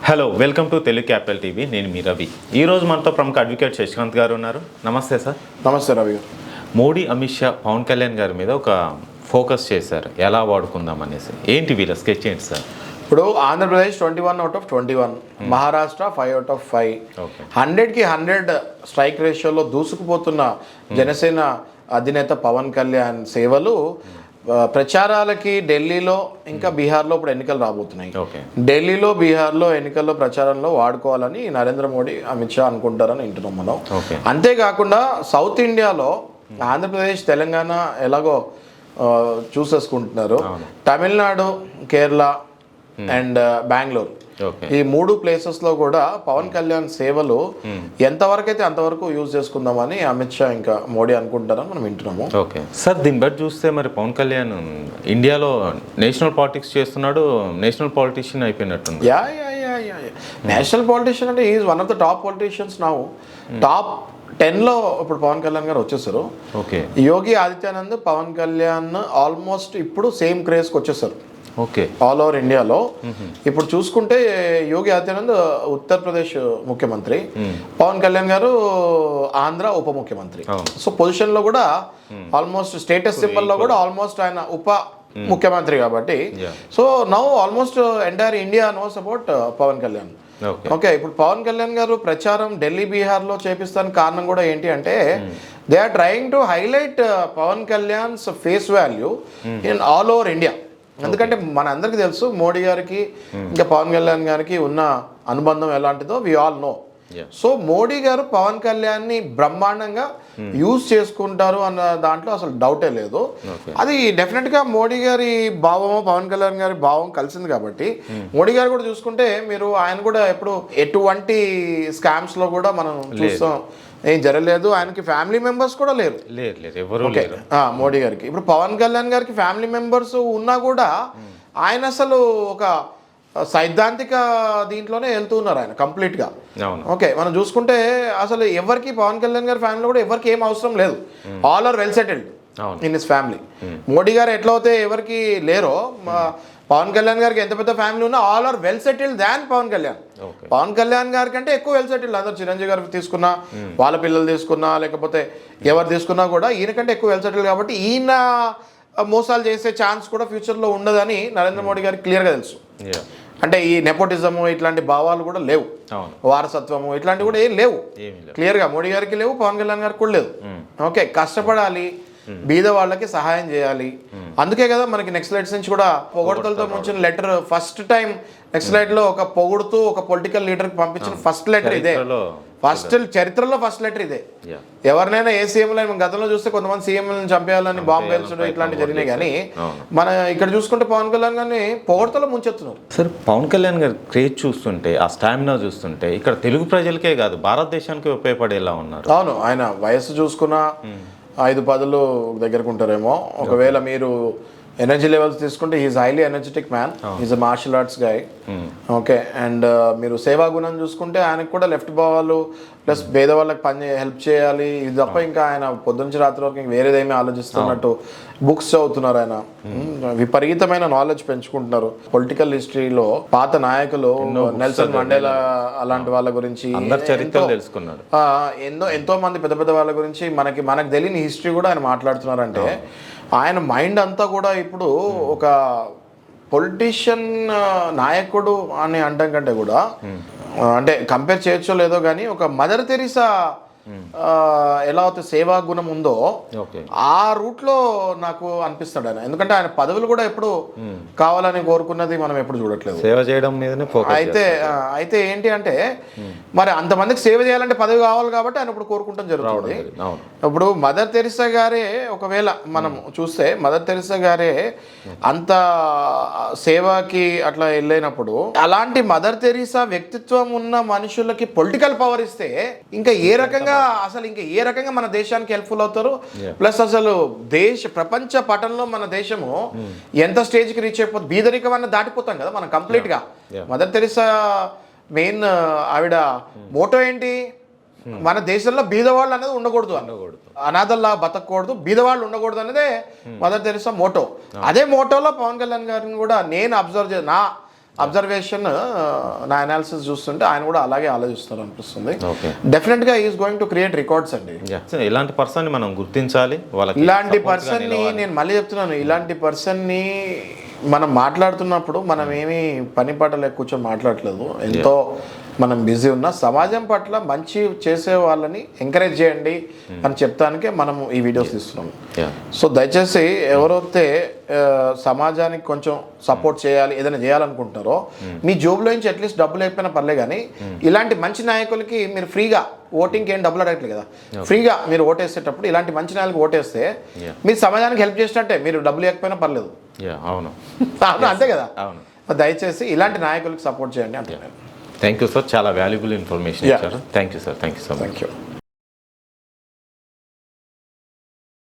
Hello welcome to Telugu capital TV. నేను మీ రవి. ఈరోజు మనతో ప్రముఖ అడ్వకేట్ శశికాంత్ గారు ఉన్నారు. నమస్తే సార్. నమస్తే రవి గారు. మోడీ, అమిత్ షా, పవన్ కళ్యాణ్ గారి మీద ఒక ఫోకస్ చేశారు, ఎలా వాడుకుందాం అనేసి. ఏంటి వీళ్ళ స్కెచ్ ఏంటి సార్? ఇప్పుడు Andhra Pradesh 21 out of 21, Maharashtra 5 out of 5, 100కి 100 strike రేషియోలో దూసుకుపోతున్న జనసేన అధినేత పవన్ కళ్యాణ్ సేవలు ప్రచారాలకి ఢిల్లీలో ఇంకా బీహార్లో ఇప్పుడు ఎన్నికలు రాబోతున్నాయి. ఢిల్లీలో బీహార్లో ఎన్నికల్లో ప్రచారంలో వాడుకోవాలని నరేంద్ర మోడీ, అమిత్ షా అనుకుంటారని వింటున్నాం మనం. అంతేకాకుండా సౌత్ ఇండియాలో ఆంధ్రప్రదేశ్, తెలంగాణ ఎలాగో చూసేసుకుంటున్నారు. తమిళనాడు, కేరళ అండ్ బెంగళూరు, ఈ 3 ప్లేసెస్లో కూడా పవన్ కళ్యాణ్ సేవలు ఎంతవరకు అయితే అంతవరకు యూజ్ చేసుకుందామని అమిత్ షా ఇంకా మోడీ అనుకుంటారని మనం వింటున్నాము. ఓకే సార్, దీన్ని బట్టి చూస్తే మరి పవన్ కళ్యాణ్ ఇండియాలో నేషనల్ పాలిటిక్స్ చేస్తున్నాడు, నేషనల్ పాలిటిషియన్ అయిపోయినట్టుంది. యా నేషనల్ పాలిటిషియన్ అంటే is one of the top politicians now. Top 10లో ఇప్పుడు పవన్ కళ్యాణ్ గారు వచ్చేసారు. ఓకే, యోగి ఆదిత్యానంద్, పవన్ కళ్యాణ్ ఆల్మోస్ట్ ఇప్పుడు సేమ్ క్రేజ్కి వచ్చేసారు. ఓకే, ఆల్ ఓవర్ ఇండియాలో. ఇప్పుడు చూసుకుంటే యోగి ఆదిత్యనాథ్ ఉత్తరప్రదేశ్ ముఖ్యమంత్రి, పవన్ కళ్యాణ్ గారు ఆంధ్ర ఉప ముఖ్యమంత్రి. సో పొజిషన్లో కూడా ఆల్మోస్ట్ స్టేటస్ సింబల్లో కూడా ఆల్మోస్ట్ ఆయన ఉప ముఖ్యమంత్రి కాబట్టి. So now almost entire India knows about Pawan Kalyan. Okay, ఇప్పుడు పవన్ కళ్యాణ్ గారు ప్రచారం ఢిల్లీ, బీహార్లో చేపిస్తానికి కారణం కూడా ఏంటి అంటే they are trying to highlight Pawan Kalyan's face value in all over India. ఎందుకంటే మన అందరికీ తెలుసు మోడీ గారికి ఇంకా పవన్ కళ్యాణ్ గారికి ఉన్న అనుబంధం ఎలాంటిదో we all know. So Modi గారు పవన్ కళ్యాణ్ని బ్రహ్మాండంగా యూజ్ చేసుకుంటారు అన్న దాంట్లో అసలు డౌటే లేదు. అది డెఫినెట్గా మోడీ గారి భావము, పవన్ కళ్యాణ్ గారి భావం కలిసింది కాబట్టి మోడీ గారు కూడా చూసుకుంటే మీరు ఆయన కూడా ఎప్పుడు ఎటువంటి స్కామ్స్లో కూడా మనం చూస్తాం ఏం జరగలేదు. ఆయనకి ఫ్యామిలీ మెంబర్స్ కూడా లేరు. మోడీ గారికి ఇప్పుడు పవన్ కళ్యాణ్ గారికి ఫ్యామిలీ మెంబర్స్ ఉన్నా కూడా ఆయన అసలు ఒక సైద్ధాంతిక దీంట్లోనే వెళ్తున్నారు ఆయన కంప్లీట్గా. ఓకే, మనం చూసుకుంటే అసలు ఎవరికి పవన్ కళ్యాణ్ గారి ఫ్యామిలీలో కూడా ఎవరికి ఏం అవసరం లేదు. All are well settled in his family. Modi గారు ఎట్లా అయితే ఎవరికి లేరో, పవన్ కళ్యాణ్ గారికి ఎంత పెద్ద ఫ్యామిలీ ఉన్నా ఆల్ ఆర్ వెల్ సెటిల్డ్ దాన్ పవన్ కళ్యాణ్. పవన్ కళ్యాణ్ గారి కంటే ఎక్కువ వెల్ సెటిల్డ్. అందరూ చిరంజీవి గారికి తీసుకున్నా, వాళ్ళ పిల్లలు తీసుకున్నా, లేకపోతే ఎవరు తీసుకున్నా కూడా ఈయన కంటే ఎక్కువ వెల్ సెటిల్డ్ కాబట్టి ఈయన మోసాలు చేసే ఛాన్స్ కూడా ఫ్యూచర్లో ఉండదని నరేంద్ర మోడీ గారికి క్లియర్గా తెలుసు. అంటే ఈ నెపోటిజము ఇట్లాంటి భావాలు కూడా లేవు, వారసత్వము ఇట్లాంటివి కూడా ఏం లేవు. క్లియర్గా మోడీ గారికి లేవు, పవన్ కళ్యాణ్ గారికి కూడా లేదు. ఓకే, కష్టపడాలి, బీద వాళ్ళకి సహాయం చేయాలి. అందుకే కదా మనకి నెక్స్ట్ లైట్స్ నుంచి కూడా పొగడ్తలతో ముంచిన letter first time next light లో ఒక పొగుడుతూ ఒక పొలిటికల్ లీడర్ కి పంపించిన ఫస్ట్ లెటర్ ఇదే. ఫస్ట్ చరిత్రలో ఫస్ట్ లెటర్ ఇదే. ఎవరినైనా ఏ సీఎంలో గతంలో చూస్తే కొంతమంది సీఎంలను చంపేయాలని బాంబు పేల్చడం ఇట్లాంటివి జరిగినాయి, కానీ మన ఇక్కడ చూసుకుంటే పవన్ కళ్యాణ్ గారిని పొగడ్తలో ముంచెత్తున్నారు. సార్, పవన్ కళ్యాణ్ గారి క్రేజ్ చూస్తుంటే, ఆ స్టామినా చూస్తుంటే ఇక్కడ తెలుగు ప్రజలకే కాదు భారతదేశానికి ఉపయోగపడేలా ఉన్నారు. అవును, ఆయన వయస్సు చూసుకున్నా 5 పదులు దగ్గరకు ఉంటారేమో. ఒకవేళ మీరు ఎనర్జీ లెవెల్స్ తీసుకుంటే he is highly energetic man, he is a martial arts guy. Okay, and మీరు సేవా గుణం చూసుకుంటే ఆయనకు కూడా లెఫ్ట్ బావాలు ప్లస్ పేదవాళ్ళకి హెల్ప్ చేయాలి, ఇది తప్ప ఇంకా ఆయన పొద్దునుంచి రాత్రి వరకు ఇంక వేరేదేమీ ఆలోచిస్తున్నట్టు బుక్స్ చదువుతున్నారు. ఆయన విపరీతమైన నాలెడ్జ్ పెంచుకుంటున్నారు. పొలిటికల్ హిస్టరీలో పాత నాయకులు నెల్సన్ మండేలా అలాంటి వాళ్ళ గురించి తెలుసుకున్నారు. ఎంతో మంది పెద్ద పెద్ద వాళ్ళ గురించి మనకు తెలియని హిస్టరీ కూడా ఆయన మాట్లాడుతున్నారంటే ఆయన మైండ్ అంతా కూడా ఇప్పుడు ఒక పొలిటీషియన్ నాయకుడు అని అంటాం కంటే కూడా అంటే కంపేర్ చేయొచ్చో లేదో కానీ ఒక మదర్ తెరీసా ఎలా అయితే సేవా గుణం ఉందో ఆ రూట్లో నాకు అనిపిస్తాడు ఆయన. ఎందుకంటే ఆయన పదవులు కూడా ఎప్పుడు కావాలని కోరుకున్నది మనం ఎప్పుడు చూడట్లేదు. సేవ చేయడం మీదనే అయితే ఏంటి అంటే మరి అంతమందికి సేవ చేయాలంటే పదవి కావాలి కాబట్టి ఆయన ఇప్పుడు కోరుకుంటాం జరుగుతుంది. ఇప్పుడు మదర్ తెరీసా గారే ఒకవేళ మనం చూస్తే మదర్ తెరీసా గారే అంత సేవకి అట్లా వెళ్ళినప్పుడు అలాంటి మదర్ తెరీసా వ్యక్తిత్వం ఉన్న మనుషులకి పొలిటికల్ పవర్ ఇస్తే ఇంకా ఏ రకంగా మన దేశానికి హెల్ప్ఫుల్ అవుతారు. ప్లస్ అసలు ప్రపంచ పటంలో మన దేశము ఎంత స్టేజ్కి రీచ్ అయిపోతుంది, బీదరికం అన్న దాటిపోతాం కదా మనం కంప్లీట్ గా. మదర్ తెరీసా మెయిన్ ఆవిడ మోటో ఏంటి, మన దేశంలో బీదవాళ్ళు అనేది ఉండకూడదు, అనాథల్లా బతకూడదు, బీదవాళ్ళు ఉండకూడదు అనేదే మదర్ తెరీసా మోటో. అదే మోటోలో పవన్ కళ్యాణ్ గారిని కూడా నేను అబ్జర్వ్ అబ్జర్వేషన్ నా అనాలిసిస్ చూస్తుంటే ఆయన కూడా అలాగే ఆలోచిస్తారు అనిపిస్తుంది. ఓకే. డెఫినెట్గా is going to create records అండి. ఇలాంటి పర్సన్ని మనం గుర్తించాలి. వాళ్ళకి ఇలాంటి పర్సన్ని నేను మళ్ళీ చెప్తున్నాను, ఇలాంటి పర్సన్ని మనం మాట్లాడుతున్నప్పుడు మనం ఏమీ పని పాటలే కూర్చొని మాట్లాడట్లేదు. ఎంతో మనం బిజీ ఉన్నా సమాజం పట్ల మంచి చేసే వాళ్ళని ఎంకరేజ్ చేయండి అని చెప్తానికే మనం ఈ వీడియోస్ తీస్తున్నాము. సో దయచేసి ఎవరైతే సమాజానికి కొంచెం సపోర్ట్ చేయాలి, ఏదైనా చేయాలనుకుంటున్నారో మీ జోబులో నుంచి అట్లీస్ట్ డబ్బులు అయిపోయినా పర్లే, కానీ ఇలాంటి మంచి నాయకులకి మీరు ఫ్రీగా ఓటింగ్కి ఏం డబ్బులు అడగట్లేదు కదా, ఫ్రీగా మీరు ఓటేసేటప్పుడు ఇలాంటి మంచి నాయకులకు ఓటేస్తే మీరు సమాజానికి హెల్ప్ చేసినట్టే, మీరు డబ్బులు లేకపోయినా పర్లేదు. అవును, అంతే కదా. అవును. దయచేసి ఇలాంటి నాయకులకు సపోర్ట్ చేయండి అంటున్నాను. థ్యాంక్ యూ సార్, చాలా వాల్యుబుల్ ఇన్ఫర్మేషన్ ఇచ్చారు. Thank you sir, thank you so much. Thank you.